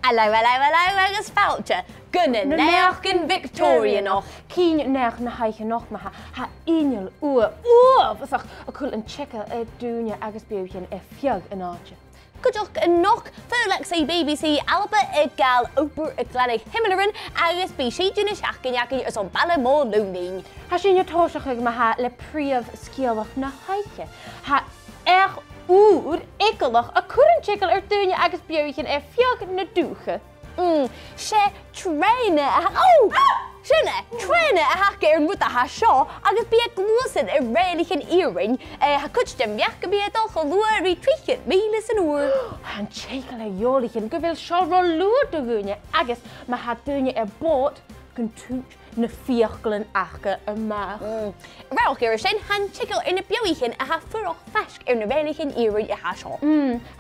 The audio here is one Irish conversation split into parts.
Hello, agus fáilte. Gunna neach an Victoria noch. Cín neach na haiche noch maha. Ha inal fasach a cool an checker e dúne agus beúchan e fiag an áte. Cúideach an noch fólaach sé BBC alba I gal obair I glanigh Himalaran agus bí sé dúna seachcaneacaí ar son Ballamór lúnaín. Ha sin tóiseach ag maha le príomh scialach na haiche. Ha úd icolach a chuann checkal ar dúne agus beúchan e fiag na dúcha. Sé tréine Sinne tréine a hacha ar muta ha seo agus bí glúsan ar réalichan íring ha cuitem bheach go bí dulcha luair í tríchan míle san uair. Han checkal a jólichan go bhfuil seo ro luair do bhúne agus ma ha dúne ar bót gon túit na fiachgalan acha ar maach. Rauch ar sin han checkal ar na beúchan a ha fuach feisc ar na réalichan íring I ha seo.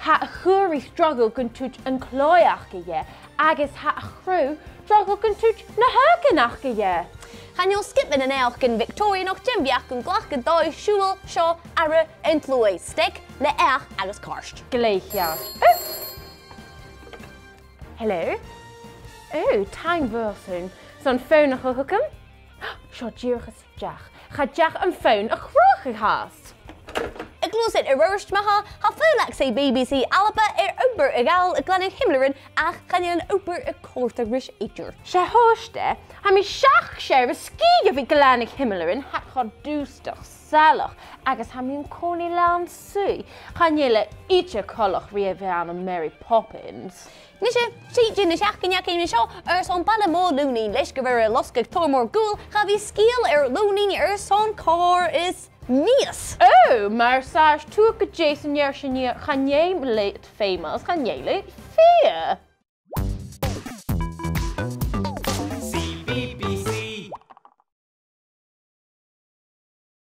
Ha a chuirí struggle gon túit an chlóiachcha é. Agus ha a chrú struggle gon túit na haganachcha é. Channeol skipin an éach gan Victoria noch Jimbiach an glach go dóid siúil seo ara an tlúi stick le éach agus karst. Gleichja. Hello? Tang versun. Son phone a chucham? Seo dúchas deach. Cha deach an phone a chrocha haast. Ik glús it roirst maha ha fólaach sé BBC alba ar obair I gal I glanigh Himalaran ach channeol obair I córta ris éitir. Se hóiste, ha mi seach sé a scíige bhí glanigh Himalaran ha cha dústach salach agus ha mi an cónaí lán sú. Channeile ite colach riamh an Mary Poppins. Nisha, sí dúna seachcaneacaí seo ar son Ballamór lúnaín leis go bhfuir loscaigh Tormór Gúil cha bhí scíal ar lúnaín ar son cór is níos. Mar sáis tú go Jason Yershania chanéim leit famous chanéile fear.